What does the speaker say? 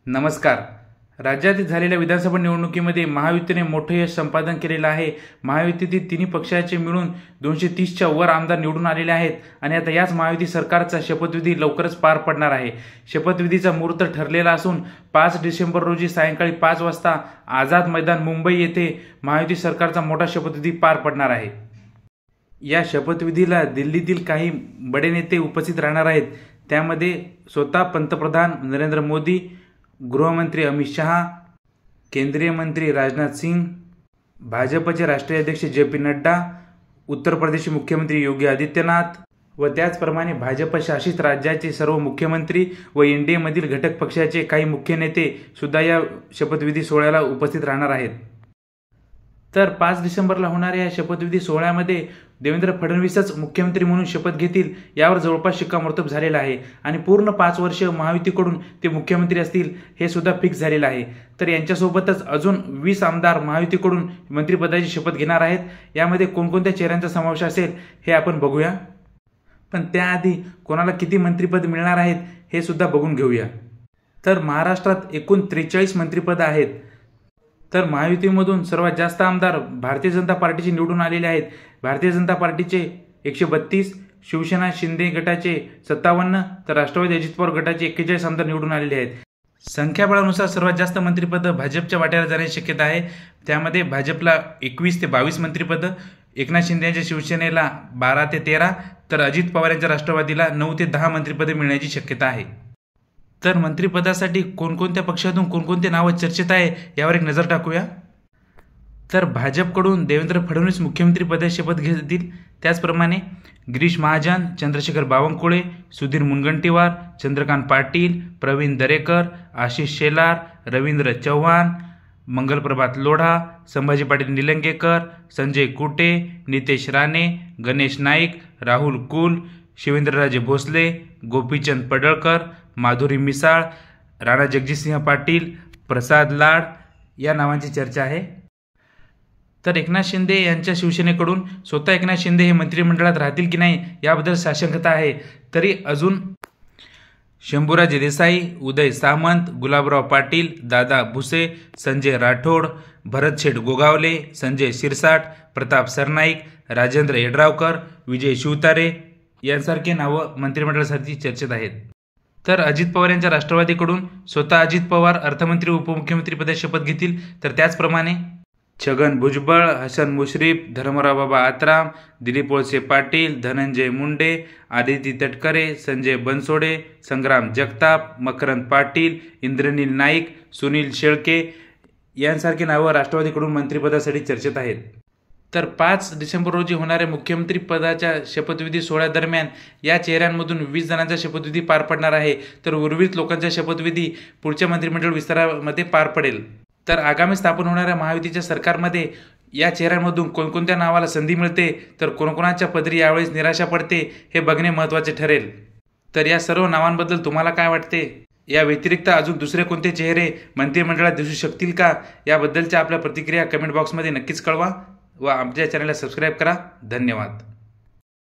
नमस्कार। राज्यात झालेल्या विधानसभा निवडणुकीमध्ये महायुतीने मोठे यश संपादन केलेलं आहे। महायुतीतील तिन्ही पक्षाचे मिळून 230च्या वर आमदार निवडून आलेले आहेत आणि आता याच महायुती सरकारचा शपथविधी लवकरच पार पडणार आहे। शपथविधीचा मुहूर्त ठरलेला असून 5 डिसेंबर रोजी सायंकाळी 5 वाजता आझाद मैदान मुंबई येथे महायुती सरकारचा मोठा शपथविधी पार पडणार आहे। या शपथविधीला दिल्लीतील काही बडे नेते उपस्थित राहणार आहेत। त्यामध्ये स्वतः पंतप्रधान नरेंद्र मोदी, गृहमंत्री अमित शहा, केंद्रीय मंत्री राजनाथ सिंह, भाजपचे राष्ट्रीय अध्यक्ष जे.पी. नड्डा, उत्तर प्रदेशचे मुख्यमंत्री योगी आदित्यनाथ व त्याचप्रमाणे भाजप शासित राज्याचे सर्व मुख्यमंत्री व एनडीएमधील घटक पक्षाचे काही मुख्य नेते सुद्धा या शपथविधी सोहळ्याला उपस्थित राहणार आहेत। तर 5 डिसेंबरला होणाऱ्या या शपथविधी सोहळ्यामध्ये देवेंद्र फडणवीसच मुख्यमंत्री म्हणून शपथ घेतील यावर जवळपास शिक्कामोर्तब झालेला आहे आणि पूर्ण 5 वर्ष महायुतीकडून ते मुख्यमंत्री असतील हे सुद्धा फिक्स झालेलं आहे। तर यांच्यासोबतच अजून 20 आमदार महायुतीकडून मंत्रिपदाची शपथ घेणार आहेत। यामध्ये कोणकोणत्या चेहऱ्यांचा समावेश असेल हे आपण बघूया, पण त्याआधी कोणाला किती मंत्रिपद मिळणार आहेत हे सुद्धा बघून घेऊया। तर महाराष्ट्रात एकूण 43 मंत्रिपद आहेत। तर महायुतीमधून सर्वात जास्त आमदार भारतीय जनता पार्टीचे निवडून आलेले आहेत। भारतीय जनता पार्टीचे 132, शिवसेना शिंदे गटाचे 57 तर राष्ट्रवादी अजित पवार गटाचे 41 आमदार निवडून आलेले आहेत। संख्याबळानुसार सर्वात जास्त मंत्रिपद भाजपच्या वाट्याला जाण्याची शक्यता आहे। त्यामध्ये भाजपला 21 ते 22 मंत्रिपद, एकनाथ शिंदे यांच्या शिवसेनेला 12 ते 13 तर अजित पवार यांच्या राष्ट्रवादीला 9 ते 10 मंत्रिपदे मिळण्याची शक्यता आहे। तर मंत्रिपदासाठी कोणकोणत्या पक्षातून कोणकोणते नावं चर्चेत आहे यावर एक नजर टाकूया। तर भाजपकडून देवेंद्र फडणवीस मुख्यमंत्री पदाची शपथ घेतील। त्याचप्रमाणे गिरीश महाजन, चंद्रशेखर बावनकुळे, सुधीर मुनगंटीवार, चंद्रकांत पाटील, प्रवीण दरेकर, आशिष शेलार, रवींद्र चव्हाण, मंगलप्रभात लोढा, संभाजी पाटील निलंगेकर, संजय कुटे, नितेश राणे, गणेश नाईक, राहुल कुल, शिवेंद्रराजे भोसले, गोपीचंद पडळकर, माधुरी मिसाळ, राणा जगजितसिंह पाटील, प्रसाद लाड या नावांची चर्चा आहे। तर एकनाथ शिंदे यांच्या शिवसेनेकडून स्वतः एकनाथ शिंदे हे मंत्रिमंडळात राहतील की नाही याबद्दल साशंकता आहे। तरी अजून शंभूराजे देसाई, उदय सामंत, गुलाबराव पाटील, दादा भुसे, संजय राठोड, भरत शेठ गोगावले, संजय शिरसाट, प्रताप सरनाईक, राजेंद्र येड्रावकर, विजय शिवतारे यांसारखे नावं मंत्रिमंडळासाठी चर्चेत आहेत। तर अजित पवार यांच्या राष्ट्रवादीकडून स्वतः अजित पवार अर्थमंत्री उपमुख्यमंत्री पदाची शपथ घेतील। तर त्याचप्रमाणे छगन भुजबळ, हसन मुश्रीफ, धर्मराव बाबा आत्राम, दिलीप वळसे पाटील, धनंजय मुंडे, आदिती तटकरे, संजय बनसोडे, संग्राम जगताप, मकरंद पाटील, इंद्रनील नाईक, सुनील शेळके यांसारखी नावं राष्ट्रवादीकडून मंत्रिपदासाठी चर्चेत आहेत। तर 5 डिसेंबर रोजी होणाऱ्या मुख्यमंत्री पदाच्या शपथविधी सोहळ्यादरम्यान या चेहऱ्यांमधून 20 जणांचा शपथविधी पार पडणार आहे। तर उर्वरित लोकांचा शपथविधी पुढच्या मंत्रिमंडळ विस्तारामध्ये पार पडेल। तर आगामी स्थापन होणाऱ्या महायुतीच्या सरकारमध्ये या चेहऱ्यांमधून कोणकोणत्या नावाला संधी मिळते तर कोणकोणाच्या पदरी यावेळेस निराशा पडते हे बघणे महत्त्वाचे ठरेल। तर या सर्व नावांबद्दल तुम्हाला काय वाटते? या व्यतिरिक्त अजून दुसरे कोणते चेहरे मंत्रिमंडळात दिसू शकतील का याबद्दलच्या आपल्या प्रतिक्रिया कमेंट बॉक्समध्ये नक्कीच कळवा व आमच्या चॅनलला सबस्क्राईब करा। धन्यवाद।